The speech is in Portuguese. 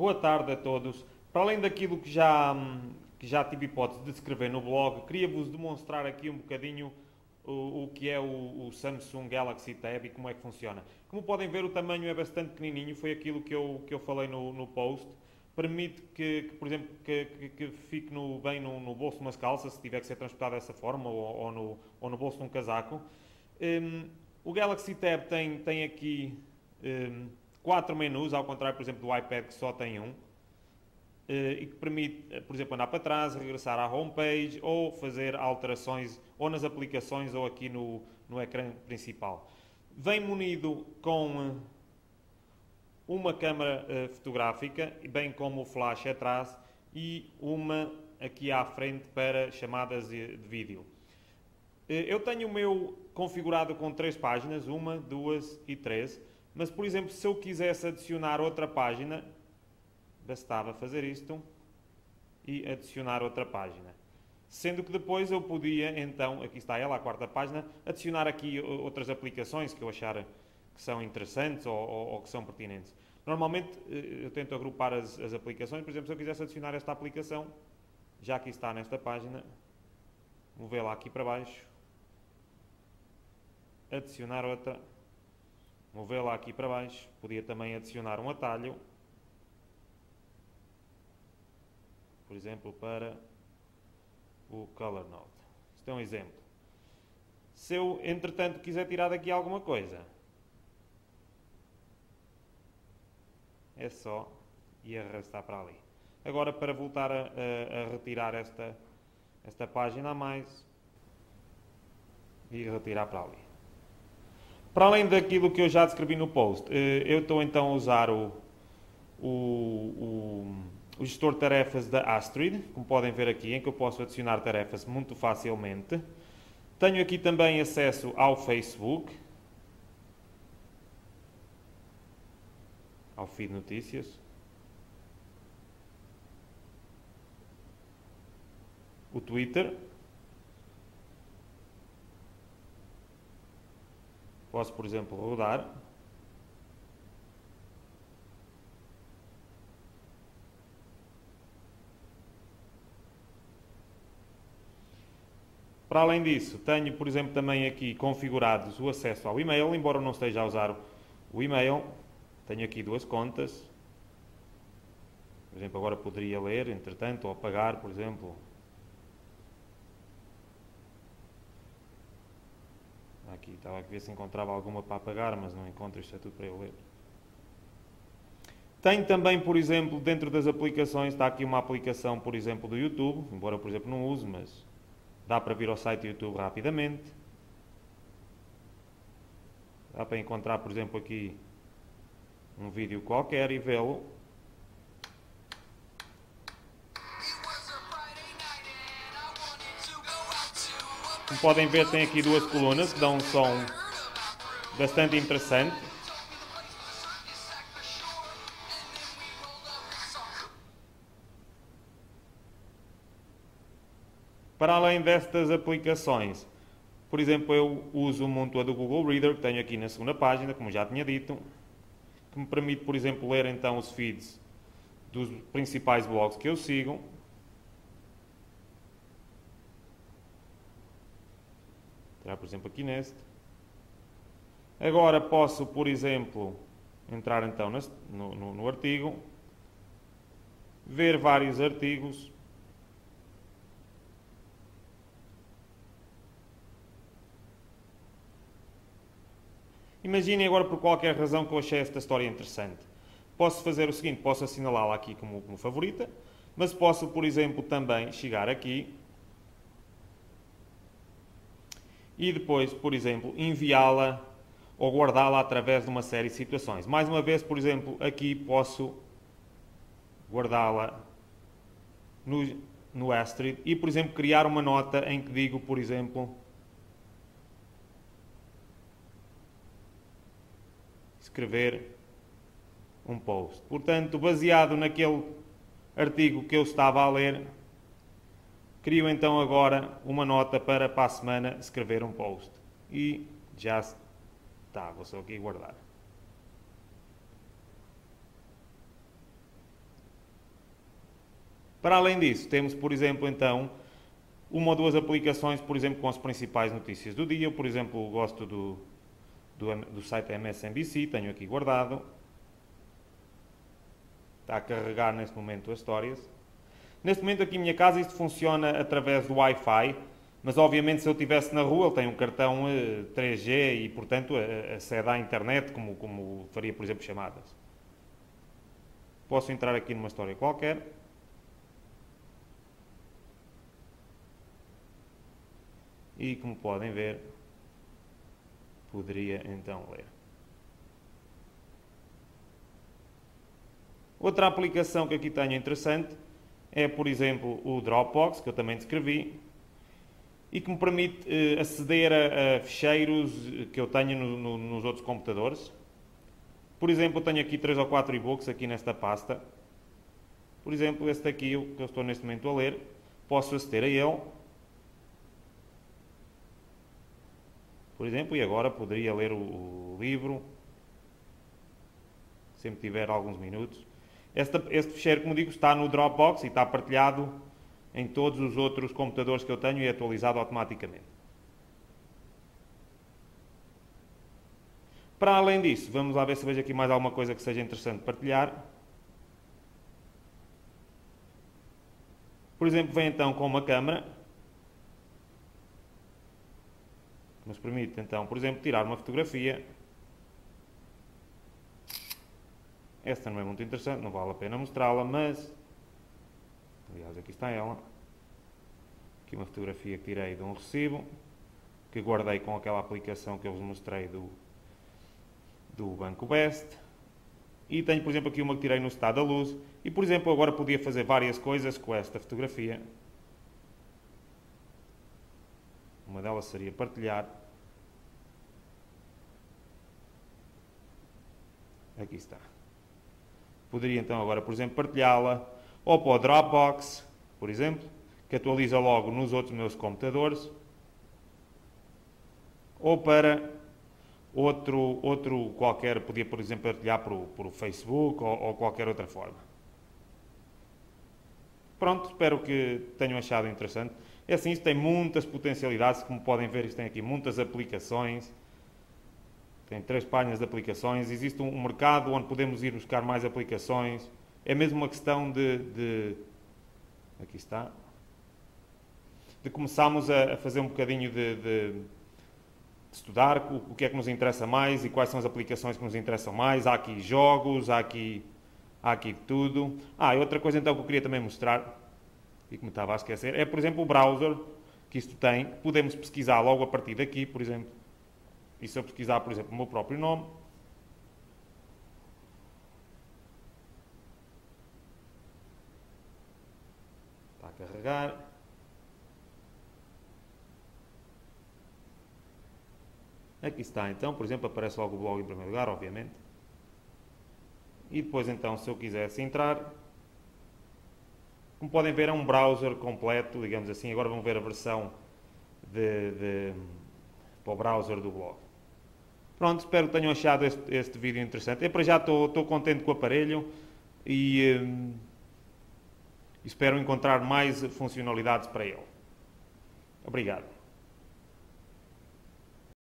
Boa tarde a todos. Para além daquilo que já tive hipótese de escrever no blog, queria-vos demonstrar aqui um bocadinho o que é o Samsung Galaxy Tab e como é que funciona. Como podem ver, o tamanho é bastante pequenininho, foi aquilo que eu falei no post. Permite por exemplo, que fique bem no bolso de umas calças, se tiver que ser transportado dessa forma, ou no bolso de um casaco. O Galaxy Tab tem aqui 4 menus, ao contrário, por exemplo, do iPad que só tem um, e que permite, por exemplo, andar para trás, regressar à homepage ou fazer alterações ou nas aplicações ou aqui no ecrã principal. Vem munido com uma câmara fotográfica, bem como o flash atrás e uma aqui à frente para chamadas de vídeo. Eu tenho o meu configurado com 3 páginas, 1, 2 e 3, mas, por exemplo, se eu quisesse adicionar outra página, bastava fazer isto e adicionar outra página. Sendo que depois eu podia, então, aqui está ela, a 4ª página, adicionar aqui outras aplicações que eu achar que são interessantes ou que são pertinentes. Normalmente eu tento agrupar as aplicações, por exemplo, se eu quisesse adicionar esta aplicação, já aqui está nesta página, movê-la aqui para baixo, adicionar outra, movê-la aqui para baixo, podia também adicionar um atalho, por exemplo, para o Color Note. Isto é um exemplo. Se eu, entretanto, quiser tirar daqui alguma coisa, é só e arrastar para ali. Agora, para voltar a retirar esta página a mais, e retirar para ali. Para além daquilo que eu já descrevi no post, eu estou então a usar o gestor de tarefas da Astrid, como podem ver aqui, em que eu posso adicionar tarefas muito facilmente. Tenho aqui também acesso ao Facebook, ao feed notícias, o Twitter, posso, por exemplo, rodar. Para além disso, tenho, por exemplo, também aqui configurados o acesso ao e-mail, embora eu não esteja a usar o e-mail. Tenho aqui 2 contas. Por exemplo, agora poderia ler, entretanto, ou apagar, por exemplo. Aqui estava a ver se encontrava alguma para apagar, mas não encontro, isto é tudo para eu ler. Tenho também, por exemplo, dentro das aplicações, está aqui uma aplicação, por exemplo, do YouTube, embora eu, por exemplo, não use, mas dá para vir ao site do YouTube rapidamente. Dá para encontrar, por exemplo, aqui um vídeo qualquer e vê-lo. Como podem ver, tem aqui 2 colunas que dão um som bastante interessante. Para além destas aplicações, por exemplo, eu uso muito a do Google Reader, que tenho aqui na 2ª página, como já tinha dito, que me permite, por exemplo, ler então os feeds dos principais blogs que eu sigo. Entrar, por exemplo, aqui neste. Agora posso, por exemplo, entrar então no artigo, ver vários artigos. Imaginem agora por qualquer razão que eu achei esta história interessante. Posso fazer o seguinte, posso assinalá-la aqui como favorita, mas posso, por exemplo, também chegar aqui e depois, por exemplo, enviá-la ou guardá-la através de uma série de situações. Mais uma vez, por exemplo, aqui posso guardá-la no Astrid e, por exemplo, criar uma nota em que digo, por exemplo, escrever um post. Portanto, baseado naquele artigo que eu estava a ler, crio então agora uma nota para a semana escrever um post. E já está, vou só aqui guardar. Para além disso, temos, por exemplo, então, uma ou duas aplicações, por exemplo, com as principais notícias do dia. Eu, por exemplo, gosto do site MSNBC, tenho aqui guardado. Está a carregar neste momento as histórias. Neste momento aqui em minha casa isto funciona através do Wi-Fi, mas obviamente se eu estivesse na rua, ele tem um cartão 3G e portanto acede à internet como faria, por exemplo, chamadas. Posso entrar aqui numa história qualquer. E como podem ver, poderia então ler. Outra aplicação que aqui tenho interessante é, por exemplo, o Dropbox, que eu também descrevi, e que me permite aceder a fecheiros que eu tenho nos outros computadores. Por exemplo, eu tenho aqui 3 ou 4 e-books aqui nesta pasta. Por exemplo, este aqui, que eu estou neste momento a ler, posso aceder a ele. Por exemplo, e agora poderia ler o livro, sempre tiver alguns minutos. Este fecheiro, como digo, está no Dropbox e está partilhado em todos os outros computadores que eu tenho e é atualizado automaticamente. Para além disso, vamos lá ver se vejo aqui mais alguma coisa que seja interessante partilhar. Por exemplo, vem então com uma câmera, que nos permite então, por exemplo, tirar uma fotografia. Esta não é muito interessante, não vale a pena mostrá-la, mas... Aliás, aqui está ela. Aqui uma fotografia que tirei de um recibo, que guardei com aquela aplicação que eu vos mostrei do Banco Best. E tenho, por exemplo, aqui uma que tirei no estado da luz. E, por exemplo, agora podia fazer várias coisas com esta fotografia. Uma delas seria partilhar. Aqui está. Poderia então agora, por exemplo, partilhá-la ou para o Dropbox, por exemplo, que atualiza logo nos outros meus computadores, ou para outro qualquer, podia, por exemplo, partilhar por Facebook ou qualquer outra forma. Pronto, espero que tenham achado interessante. É assim, isto tem muitas potencialidades, como podem ver, isto tem aqui muitas aplicações. Tem 3 páginas de aplicações, existe um mercado onde podemos ir buscar mais aplicações. É mesmo uma questão aqui está, de começarmos a fazer um bocadinho de estudar o que é que nos interessa mais e quais são as aplicações que nos interessam mais. Há aqui jogos, há aqui tudo. E outra coisa então que eu queria também mostrar, e que me estava a esquecer, é por exemplo o browser que isto tem. Podemos pesquisar logo a partir daqui, por exemplo. E se eu pesquisar, por exemplo, o meu próprio nome, está a carregar. Aqui está então, por exemplo, aparece logo o blog em primeiro lugar, obviamente. E depois então, se eu quisesse entrar, como podem ver, é um browser completo, digamos assim. Agora vamos ver a versão para o browser do blog. Pronto, espero que tenham achado este vídeo interessante. Eu para já estou contente com o aparelho e espero encontrar mais funcionalidades para ele. Obrigado.